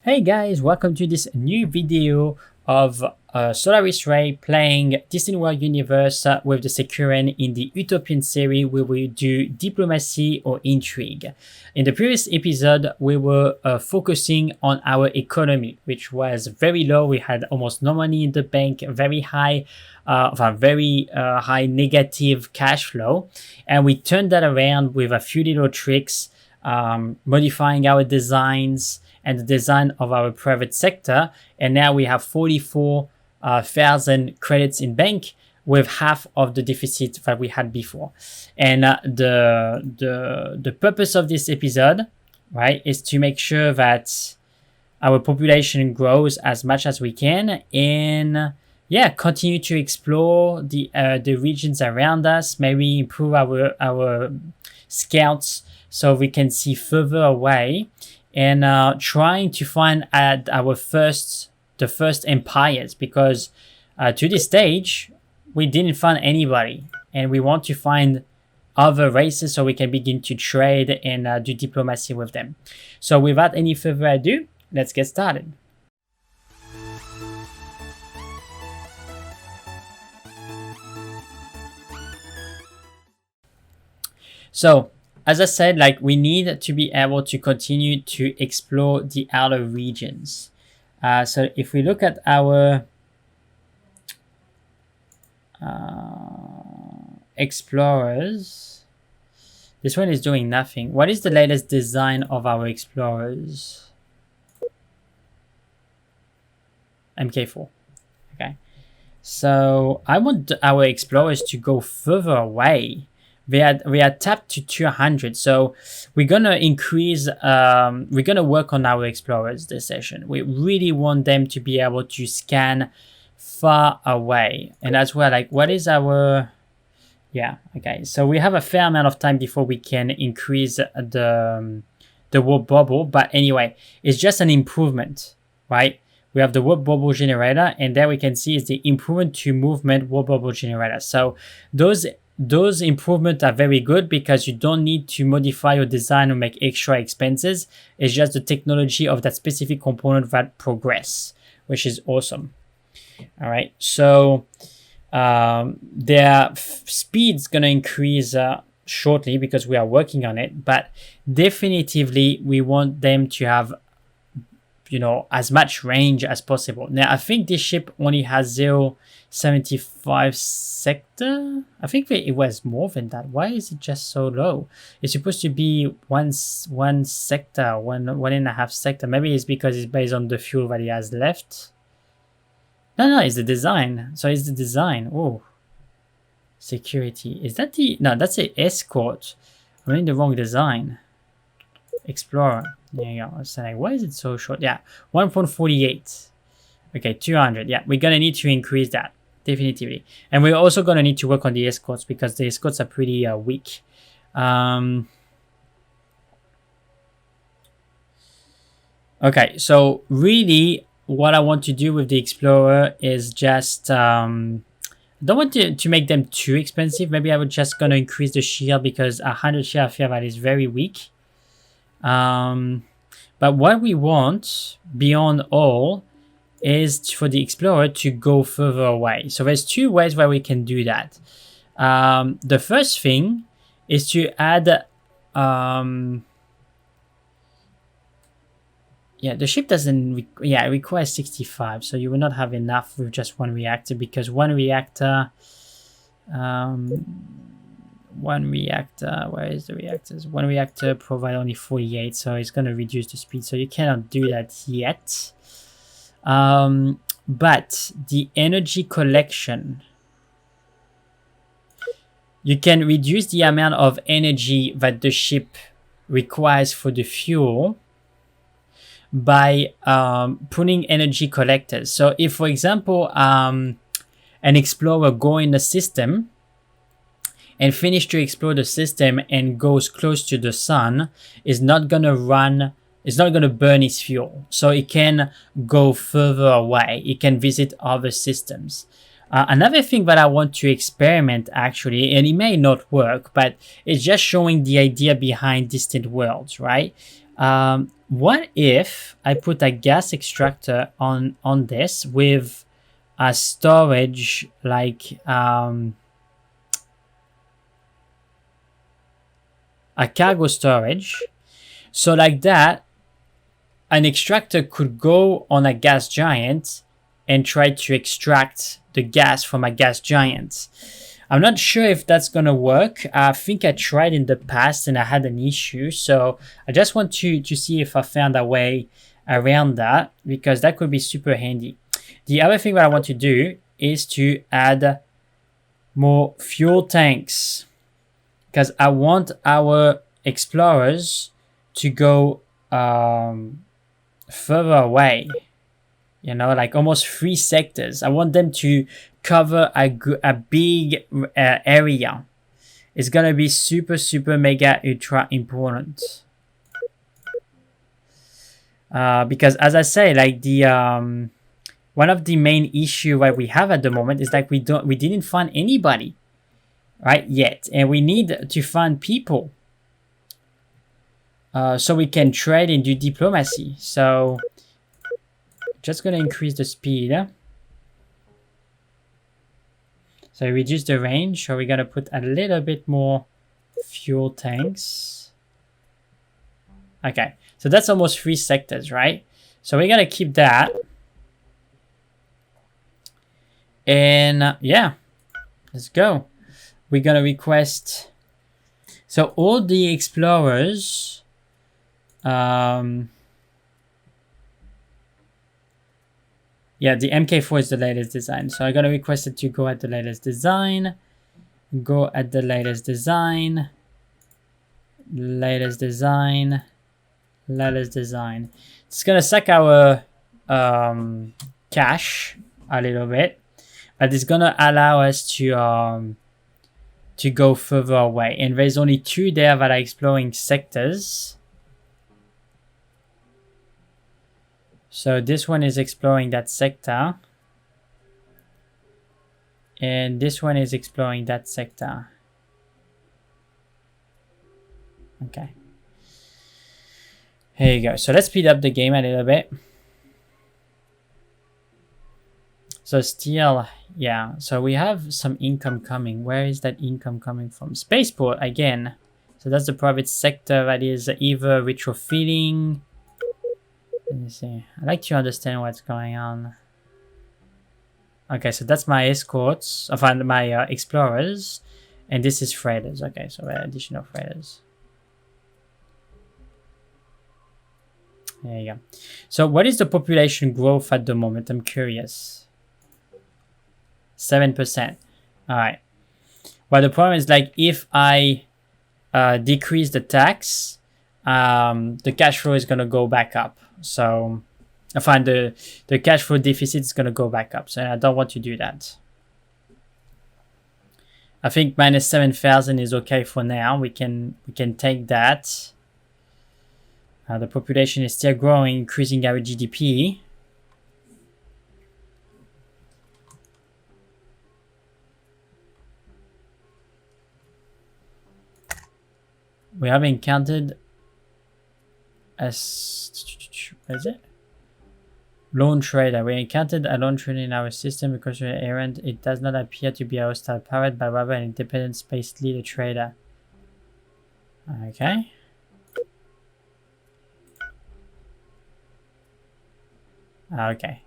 Hey guys, welcome to this new video of Solaris Ray playing Distant World Universe with the Securan in the Utopian series where we do diplomacy or intrigue. In the previous episode, we were focusing on our economy, which was very low. We had almost no money in the bank, very high negative cash flow. And we turned that around with a few little tricks, modifying our designs, and the design of our private sector, and now we have 44,000 credits in bank with half of the deficit that we had before. And the purpose of this episode, right, is to make sure that our population grows as much as we can, and continue to explore the regions around us, maybe improve our scouts so we can see further away. And trying to find the first empires, because to this stage we didn't find anybody, and we want to find other races so we can begin to trade and do diplomacy with them. So without any further ado, let's get started. So as I said, we need to be able to continue to explore the outer regions. So if we look at our explorers, this one is doing nothing. What is the latest design of our explorers? MK4. Okay. So I want our explorers to go further away. We are tapped to 200, so we're gonna increase. We're gonna work on our explorers this session. We really want them to be able to scan far away, and as well, what is our? Yeah, okay. So we have a fair amount of time before we can increase the warp bubble. But anyway, it's just an improvement, right? We have the warp bubble generator, and there we can see is the improvement to movement warp bubble generator. So those improvements are very good because you don't need to modify your design or make extra expenses. It's just the technology of that specific component that progress, which is awesome. All right, so their speed's gonna increase shortly because we are working on it, but definitively we want them to have, as much range as possible. Now I think this ship only has 0.75 sector. I think it was more than that. Why is it just so low? It's supposed to be one sector, one and a half sector. Maybe it's because it's based on the fuel that he has left. No, it's the design. So it's the design. Oh, security. Is that the? No, that's the escort. I'm in the wrong design. Explorer. There you go. I was saying, why is it so short? Yeah, 1.48. Okay, 200. Yeah, we're gonna need to increase that definitively, and we're also gonna need to work on the escorts because the escorts are pretty weak. Okay, so really, what I want to do with the explorer is just don't want to make them too expensive. Maybe I would just gonna increase the shield because 100 shield I feel that is very weak. But what we want beyond all is for the explorer to go further away. So there's two ways where we can do that. The first thing is to add the ship doesn't it requires 65, so you will not have enough with just one reactor, because one reactor, where is the reactors? One reactor provide only 48, so it's going to reduce the speed, so you cannot do that yet. But the energy collection, you can reduce the amount of energy that the ship requires for the fuel by putting energy collectors. So if, for example, an explorer go in the system and finish to explore the system and goes close to the sun, is not gonna burn its fuel, so it can go further away. It can visit other systems. Another thing that I want to experiment, actually, and it may not work, but it's just showing the idea behind distant worlds, right? what if I put a gas extractor on this with a storage like a cargo storage, so like that an extractor could go on a gas giant and try to extract the gas from a gas giant. I'm not sure if that's gonna work. I think I tried in the past and I had an issue, so I just want to see if I found a way around that, because that could be super handy. The other thing that I want to do is to add more fuel tanks, because I want our explorers to go further away, you know, like almost 3 sectors. I want them to cover a big area. It's gonna be super mega ultra important, because as I say, like the one of the main issue that we have at the moment is like we didn't find anybody right yet, and we need to find people so we can trade and do diplomacy. So just gonna increase the speed. So reduce the range, so we're gonna put a little bit more fuel tanks. Okay, so that's almost 3 sectors, right? So we're gonna keep that. And yeah, let's go. We're gonna request, so all the explorers, yeah, the MK4 is the latest design. So I'm going to request it to go at the latest design. Go at the latest design. Latest design. Latest design. It's going to suck our cache a little bit, but it's going to allow us to go further away. And there's only 2 there that are exploring sectors. So this one is exploring that sector. And this one is exploring that sector. Okay. Here you go. So let's speed up the game a little bit. So still, yeah. So we have some income coming. Where is that income coming from? Spaceport again. So that's the private sector that is either retrofitting. Let me see. I like to understand what's going on. Okay, so that's my escorts. I find my explorers, and this is freighters. Okay, so additional freighters. There you go. So what is the population growth at the moment? I'm curious. 7%. All right. Well, the problem is, like, if I decrease the tax, the cash flow is going to go back up. So I find the cash flow deficit is going to go back up. So I don't want to do that. I think minus 7,000 is okay for now. We can take that. The population is still growing, increasing our GDP. We have encountered what is it? Lone trader. We encountered a lone trader in our system because we're errant. It does not appear to be a hostile pirate, but rather an independent space leader trader. Okay. Okay.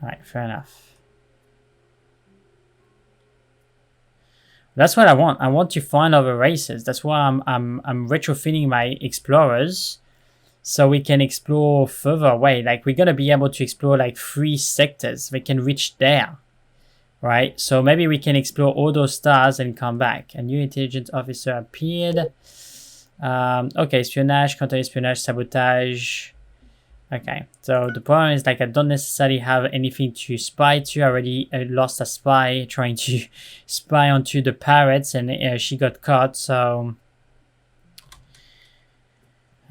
Alright, fair enough. That's what I want. I want to find other races. That's why I'm retrofitting my explorers, so we can explore further away. Like, we're gonna be able to explore like 3 sectors. We can reach there, right? So maybe we can explore all those stars and come back. A new intelligence officer appeared. Okay, espionage, counter-espionage, sabotage. Okay, so the problem is, like, I don't necessarily have anything to spy to. I already lost a spy trying to spy onto the pirates, and she got caught, so...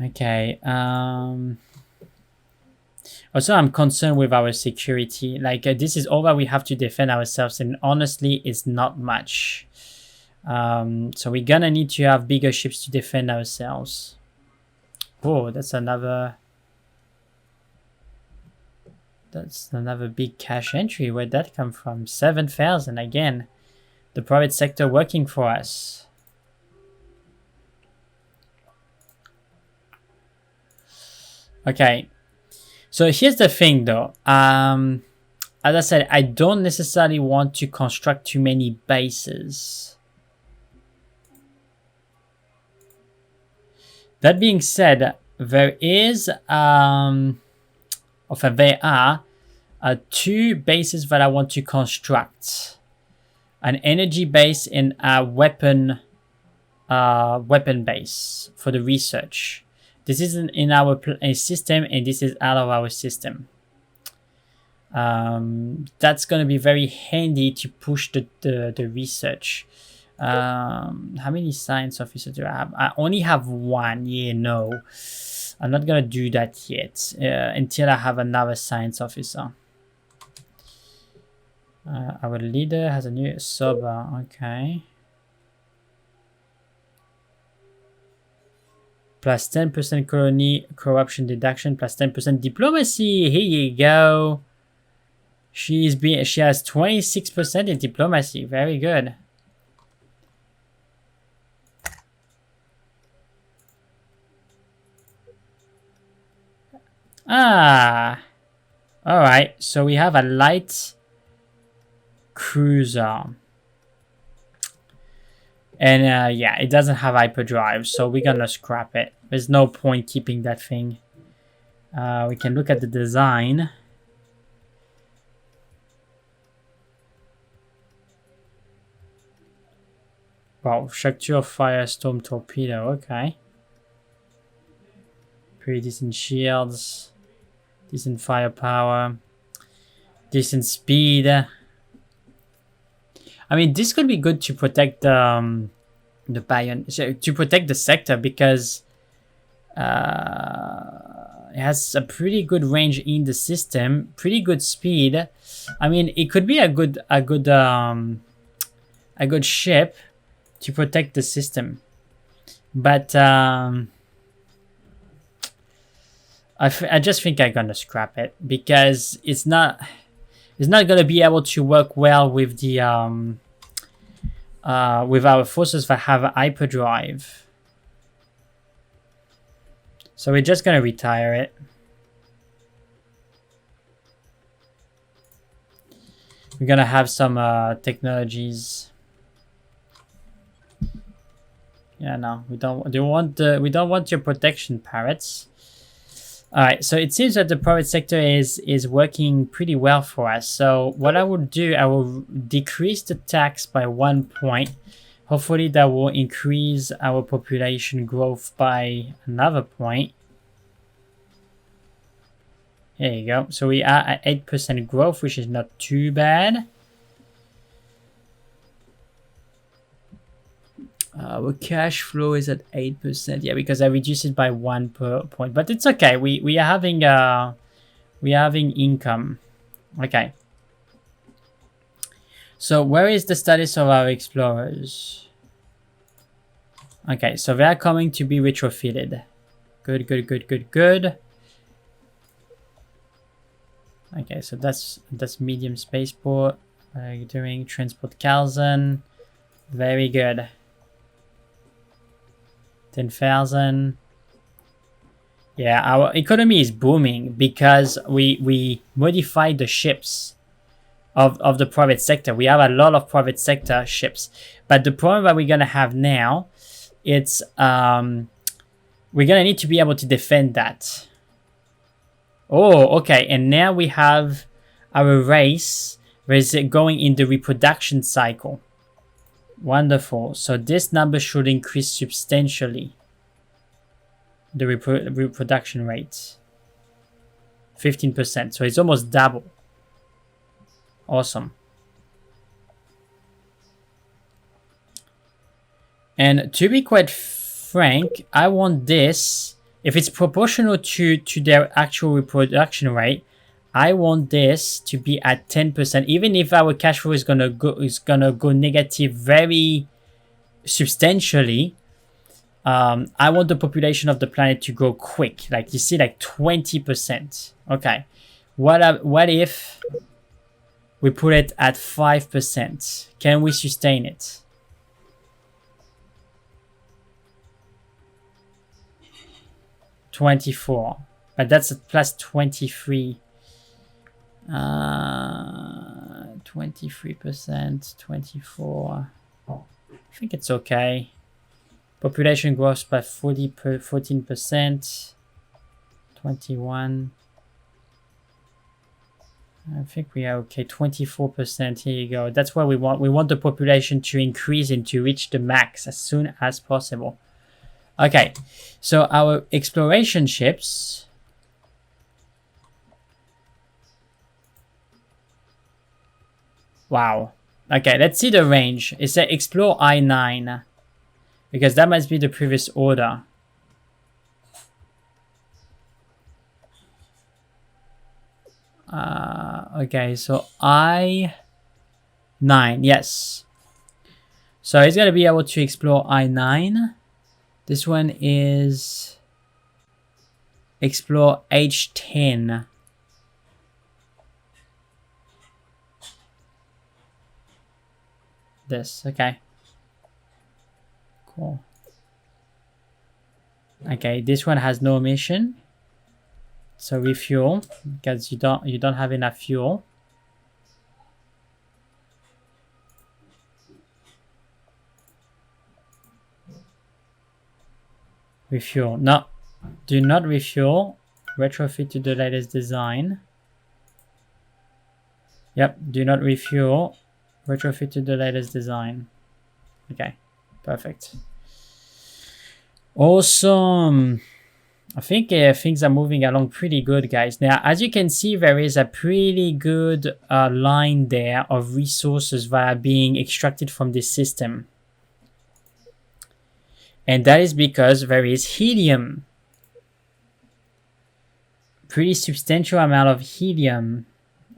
Okay, also I'm concerned with our security. Like, this is all that we have to defend ourselves, and honestly, it's not much. So we're gonna need to have bigger ships to defend ourselves. Oh, that's another big cash entry. Where'd that come from? 7,000 again. The private sector working for us. Okay. So here's the thing though. As I said, I don't necessarily want to construct too many bases. That being said, there are two bases that I want to construct. An energy base and a weapon base for the research. This isn't in our system, and this is out of our system. That's going to be very handy to push the research. How many science officers do I have? I only have one. Yeah, no. I'm not going to do that yet until I have another science officer. Our leader has a new sober. Okay. Plus 10% colony corruption deduction. Plus 10% diplomacy. Here you go. She has 26% in diplomacy. Very good. Ah. All right. So we have a light cruiser. And yeah, it doesn't have hyperdrive, so we're gonna scrap it. There's no point keeping that thing. We can look at the design. Wow, Structure Firestorm Torpedo, okay. Pretty decent shields. Decent firepower. Decent speed. I mean, this could be good to protect the to protect the sector, because it has a pretty good range in the system, pretty good speed. I mean, it could be a good ship to protect the system, but I just think I'm gonna scrap it, because it's not gonna be able to work well with the with our forces that have hyperdrive. So we're just gonna retire it. We're gonna have some technologies. Yeah, no, we don't want your protection, parrots. All right, so it seems that the private sector is working pretty well for us. So what I will do, I will decrease the tax by 1 point. Hopefully that will increase our population growth by another point. There you go. So we are at 8% growth, which is not too bad. Our cash flow is at 8%. Yeah, because I reduced it by 1 point, but it's okay. We are having income. Okay. So where is the status of our explorers? Okay, so they are coming to be retrofitted. Good, good, good, good, good. Okay, so that's medium spaceport. What are you doing? Transport Calzen. Very good. 10,000. Yeah, our economy is booming because we modified the ships of the private sector. We have a lot of private sector ships, but the problem that we're gonna have now, it's we're gonna need to be able to defend that. Oh, okay, and now we have our race is going in the reproduction cycle. Wonderful. So this number should increase substantially. The reproduction rate. 15%. So it's almost double. Awesome. And to be quite frank, I want this, if it's proportional to their actual reproduction rate, I want this to be at 10%, even if our cash flow is gonna go negative very substantially. I want the population of the planet to grow quick. Like you see, like 20%. Okay. What if we put it at 5%? Can we sustain it? +24. But that's at +23. 23%, 24. I think it's okay. Population growth by 14%. 21. I think we are okay. 24%. Here you go. That's what we want. We want the population to increase and to reach the max as soon as possible. Okay. So our exploration ships. Wow. Okay, let's see the range. It says explore I9. Because that must be the previous order. Okay, so I9, yes. So he's gonna be able to explore I9. This one is explore H10. This, okay. Cool. Okay, this one has no mission. So refuel, because you don't have enough fuel. Refuel. No, do not refuel. Retrofit to the latest design. Yep, do not refuel. Retrofit to the latest design. Okay, perfect. Awesome. I think things are moving along pretty good, guys. Now, as you can see, there is a pretty good line there of resources that are being extracted from this system. And that is because there is helium. Pretty substantial amount of helium.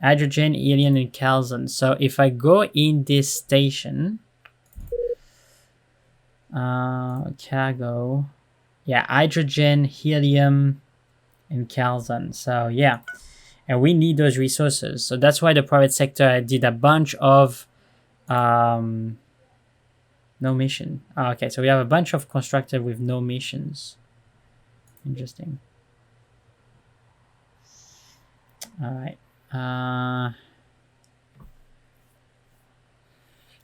Hydrogen, helium, and calcium. So if I go in this station... cargo... Yeah, hydrogen, helium, and calcium. So yeah, and we need those resources. So that's why the private sector did a bunch of no mission. Oh, okay, so we have a bunch of constructors with no missions. Interesting. All right.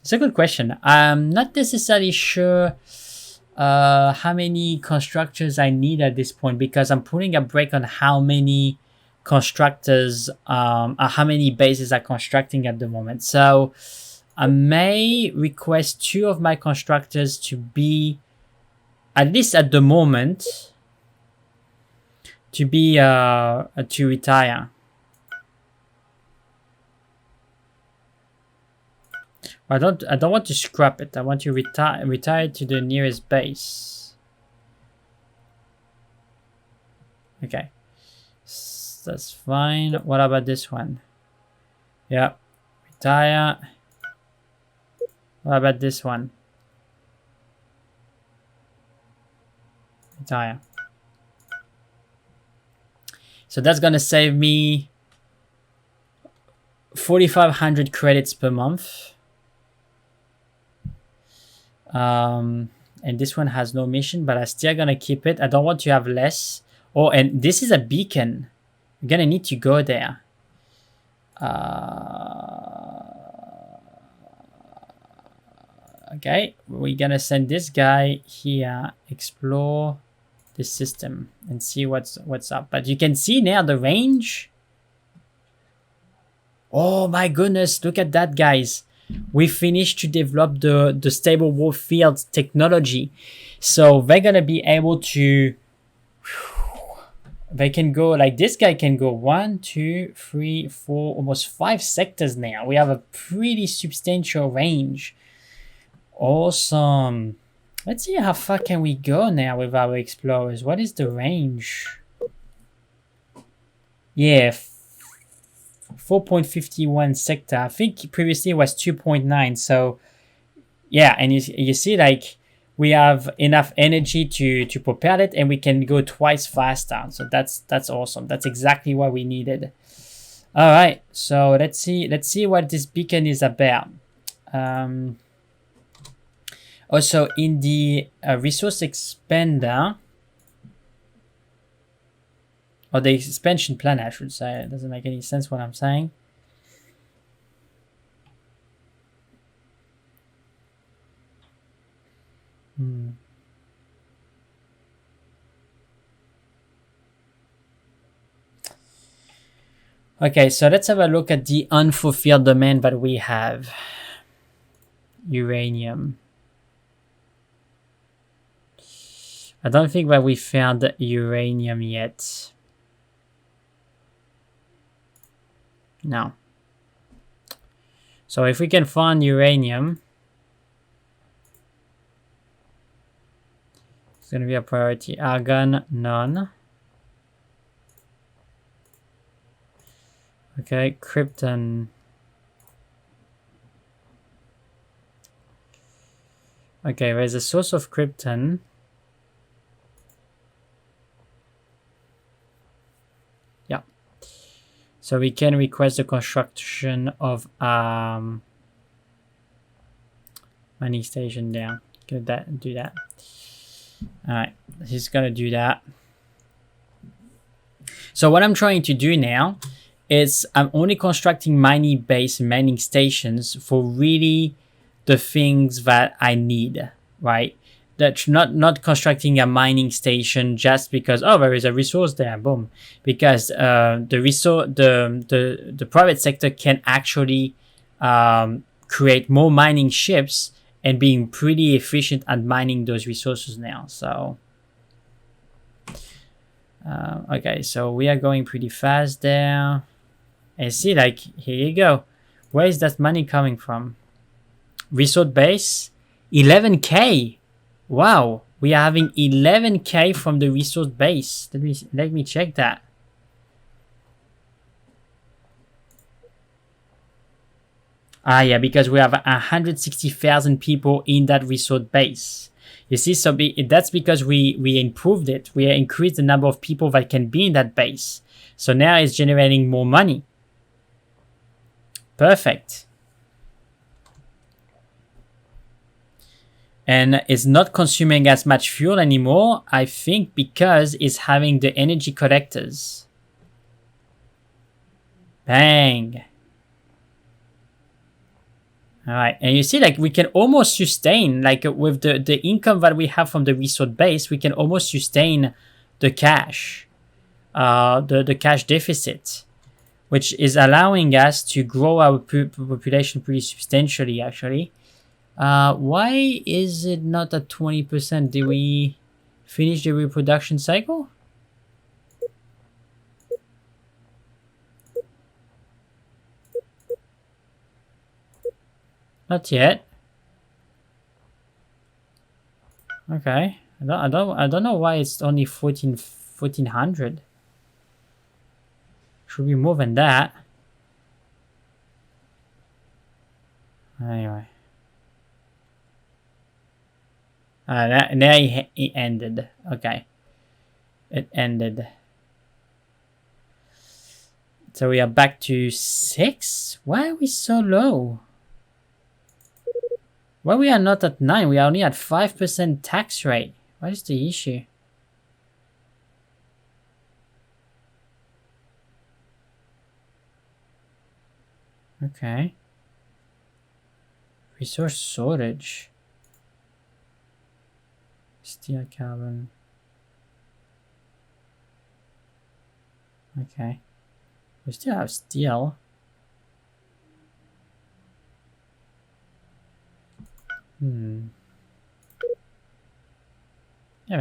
It's a good question. I'm not necessarily sure how many constructors I need at this point, because I'm putting a break on how many constructors, how many bases are constructing at the moment. So I may request 2 of my constructors to be, at least at the moment, to retire. I don't want to scrap it. I want to retire to the nearest base. Okay, that's fine. What about this one? Yeah, retire. What about this one? Retire. So that's gonna save me 4,500 credits per month. And this one has no mission, but I'm still gonna keep it. I don't want to have less. Oh, and this is a beacon. We're gonna need to go there. Okay, we're gonna send this guy here, explore the system and see what's up. But you can see now the range. Oh my goodness, look at that, guys. We finished to develop the stable warp field technology. So they're gonna be able to, they can go, like this guy can go 1, 2, 3, 4, almost 5 sectors now. We have a pretty substantial range. Awesome. Let's see how far can we go now with our explorers. What is the range? Yeah, 4.51 sector. I think previously it was 2.9. So yeah, and you see, like, we have enough energy to propel it, and we can go twice faster. So that's awesome. That's exactly what we needed. All right, so let's see what this beacon is about. Also in the resource expander, or the expansion plan, I should say. It doesn't make any sense what I'm saying. Okay, so let's have a look at the unfulfilled demand that we have. Uranium. I don't think that we found uranium yet. No. So if we can find uranium, it's going to be a priority. Argon, none. Okay, krypton. Okay, there's a source of krypton. Yeah. So we can request the construction of mining station there. Do that. Alright, he's gonna do that. So what I'm trying to do now is I'm only constructing mining stations for really the things that I need, right? That's not constructing a mining station just because, oh, there is a resource there, boom. Because the private sector can actually create more mining ships and being pretty efficient at mining those resources now. So okay, so we are going pretty fast there. And see, like, here you go. Where is that money coming from? Resort base, 11k. Wow, we are having 11k from the resource base. Let me check that. Ah, yeah, because we have 160,000 people in that resort base. You see, so that's because we improved it. We increased the number of people that can be in that base. So now it's generating more money. Perfect. And it's not consuming as much fuel anymore, I think, because it's having the energy collectors. Bang. All right, and you see, like, we can almost sustain, like, with the income that we have from the resort base, we can almost sustain the cash, the cash deficit, which is allowing us to grow our population pretty substantially, actually. Why is it not at 20%? Did we finish the reproduction cycle? Not yet. Okay. I don't know why it's only 1400. Should be more than that. Anyway. Now it ended. Okay. It ended. So we are back to 6? Why are we so low? Why we are not at 9? We are only at 5% tax rate. What is the issue? Okay. Resource shortage. Steel, carbon. Okay. We still have steel. Yeah,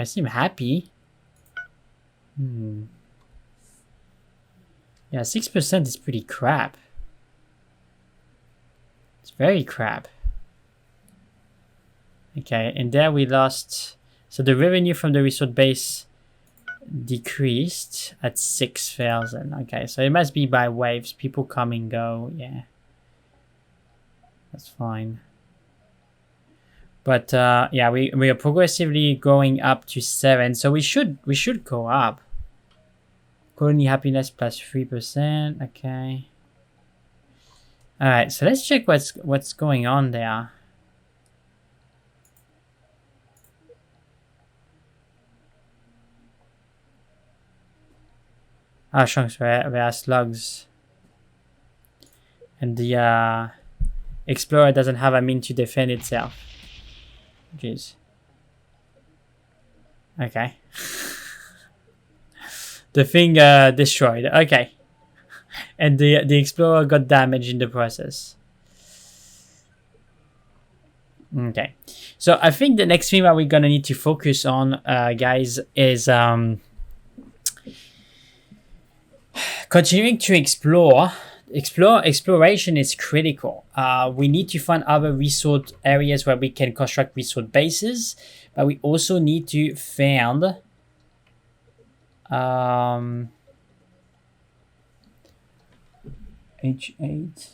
I seem happy. Yeah, 6% is pretty crap. It's very crap. Okay, and there we lost. So the revenue from the resort base decreased at 6,000. Okay, so it must be by waves. People come and go. Yeah, that's fine. But yeah, we are progressively going up to 7, so we should go up. Colony happiness plus 3%. Okay. All right, so let's check what's going on there. Ah, chunks there are slugs, and the explorer doesn't have a mean to defend itself. Jeez. Okay. The thing destroyed. Okay. And the explorer got damaged in the process. Okay. So I think the next thing that we're gonna need to focus on, guys, is continuing to explore. Exploration is critical. We need to find other resource areas where we can construct resource bases, but we also need to find H8.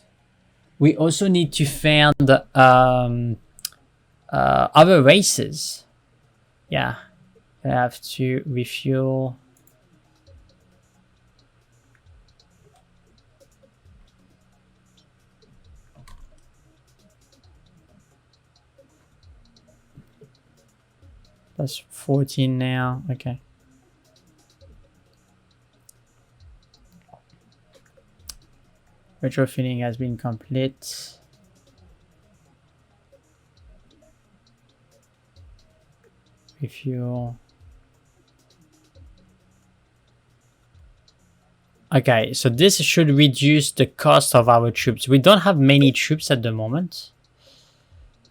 We also need to find other races. Yeah, I have to refuel. That's 14 now. Okay. Retrofitting has been complete. Refuel. Okay, so this should reduce the cost of our troops. We don't have many troops at the moment.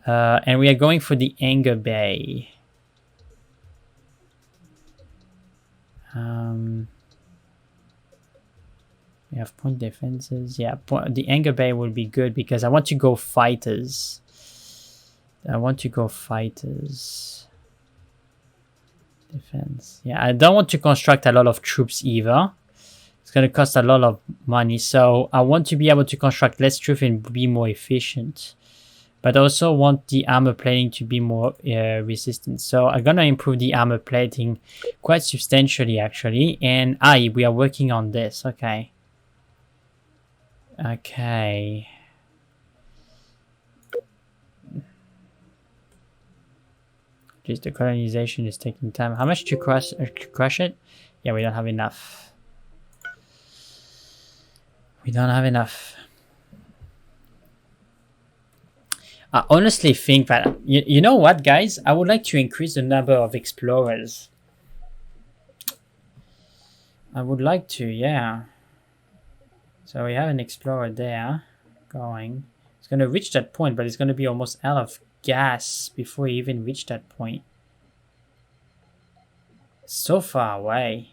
And we are going for the Anger Bay. We have point defenses. Yeah, the Anger Bay will be good because I want to go fighters. Defense. Yeah, I don't want to construct a lot of troops either. It's going to cost a lot of money. So I want to be able to construct less troops and be more efficient. But I also want the armor plating to be more resistant. So I'm going to improve the armor plating quite substantially, actually. And we are working on this. Okay. Okay. Just the colonization is taking time. How much to crush it? Yeah, we don't have enough. I honestly think that, you know what, guys? I would like to increase the number of explorers. I would like to, yeah. So we have an explorer there going. It's going to reach that point, but it's going to be almost out of gas before we even reach that point. So far away.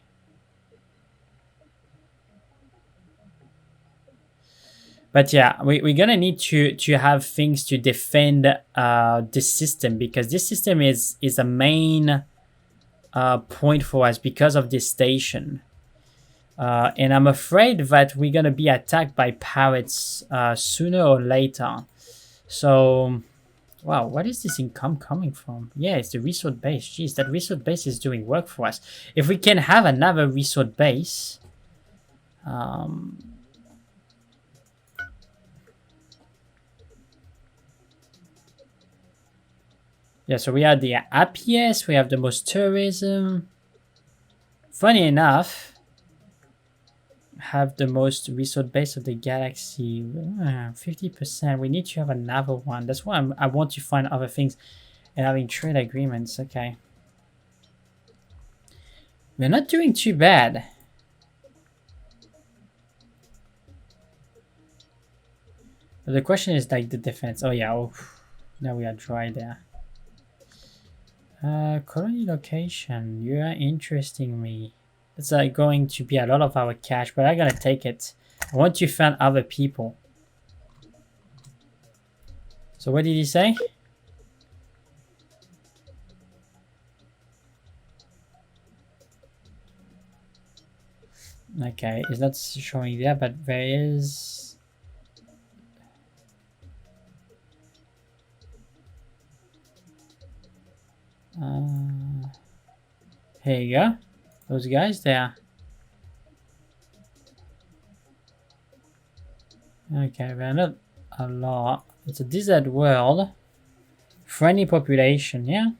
But yeah, we're gonna need to have things to defend this system, because this system is a main point for us because of this station. And I'm afraid that we're gonna be attacked by pirates sooner or later. So, wow, what is this income coming from? Yeah, it's the resort base. Jeez, that resort base is doing work for us. If we can have another resort base, yeah, so we are the happiest, we have the most tourism. Funny enough, have the most resort base of the galaxy. 50%. We need to have another one. That's why I want to find other things and having trade agreements. Okay. We're not doing too bad. But the question is like the defense. Oh yeah, oh, now we are dry there. Colony location, you are interesting me. It's going to be a lot of our cash, but I'm gonna take it. I want to find other people. So what did he say? Okay, it's not showing there, but there is. Here you go. Those guys there. Okay, they're not a lot. It's a desert world. Friendly population, yeah?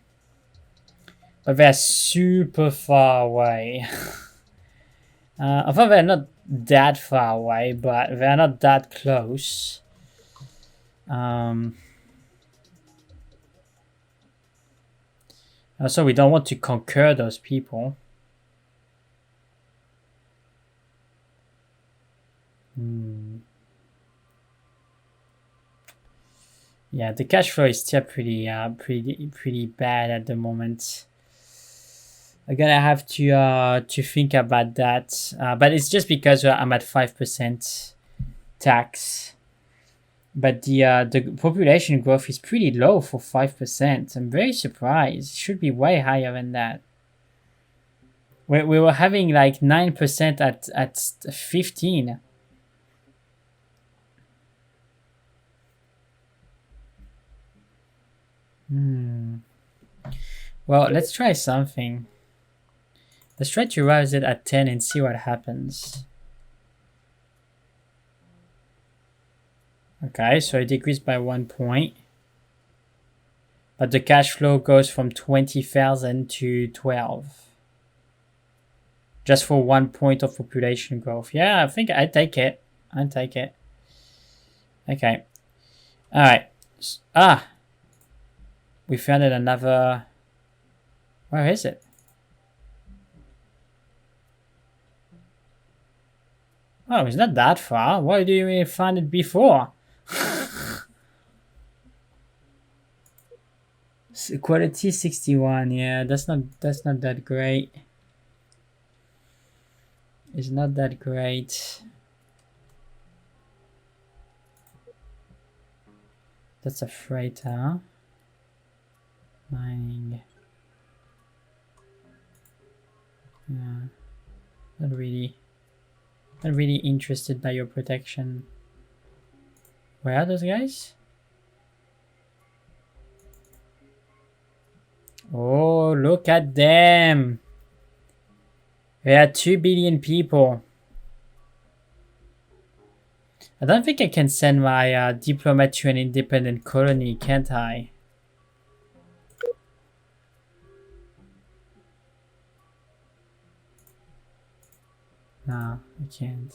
But they're super far away. I thought they're not that far away, but they're not that close. Also, we don't want to conquer those people. Yeah, the cash flow is still pretty bad at the moment. I'm gonna have to think about that, but it's just because I'm at 5% tax. But the population growth is pretty low for 5%. I'm very surprised. It should be way higher than that. We were having like 9% at 15. Well, let's try something. Let's try to raise it at 10 and see what happens. Okay, so it decreased by 1 point. But the cash flow goes from 20,000 to 12. Just for 1 point of population growth. Yeah, I think I'd take it. I'd take it. Okay. Alright. We found it another... Where is it? Oh, it's not that far. Why do you even find it before? Quality 61. Yeah, that's not that great. It's not that great. That's a freighter. Mining. Yeah, not really interested by your protection. Where are those guys? Oh, look at them. There are 2 billion people. I don't think I can send my diplomat to an independent colony, can't I? No, I can't.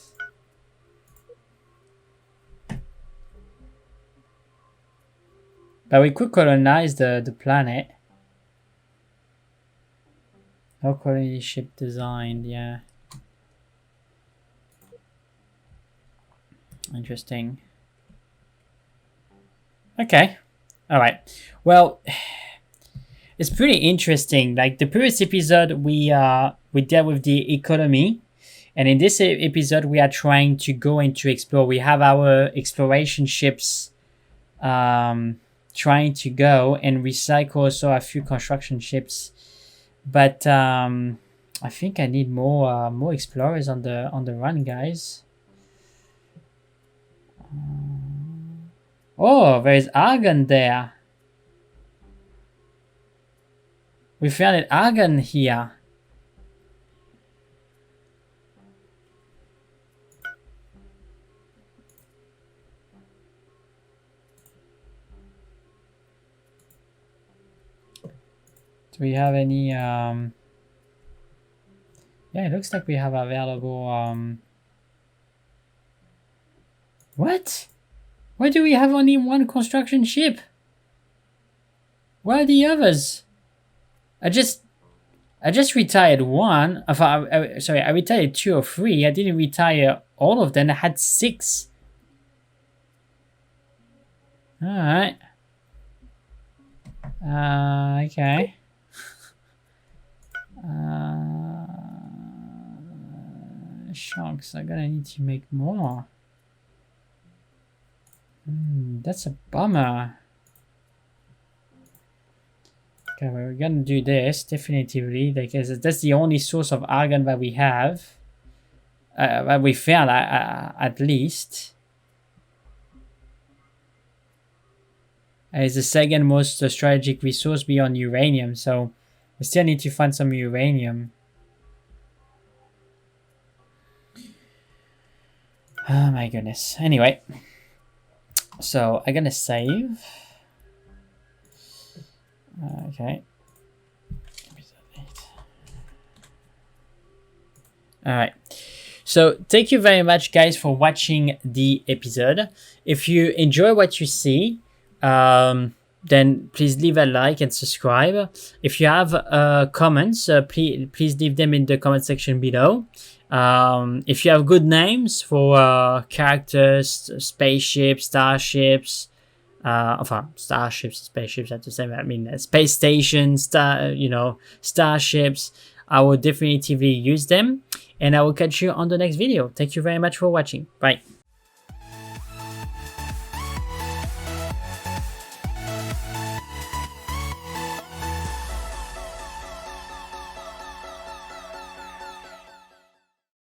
But we could colonize the planet. No colony ship designed, yeah. Interesting. Okay. Alright. Well, it's pretty interesting. Like the previous episode we dealt with the economy. And in this episode, we are trying to go and to explore. We have our exploration ships trying to go and recycle also a few construction ships. But I think I need more explorers on the run, guys. Oh, there's argon there. We found an argon here. Do we have any yeah, it looks like we have available what? Why do we have only 1 construction ship? Where are the others? I just retired 1. Sorry, I retired 2 or 3. I didn't retire all of them. I had 6. Alright. Okay. Sharks, I'm gonna need to make more. That's a bummer. Okay, well, we're gonna do this definitively because that's the only source of argon that we have. That we found at least. It's the second most strategic resource beyond uranium, so We still need to find some uranium. Oh my goodness. Anyway, so I'm gonna save. Okay. All right. So thank you very much, guys, for watching the episode. If you enjoy what you see, then please leave a like and subscribe. If you have comments, please leave them in the comment section below. If you have good names for characters, spaceships, starships, starships, spaceships at the same. I mean, space stations, starships. I will definitively use them, and I will catch you on the next video. Thank you very much for watching. Bye.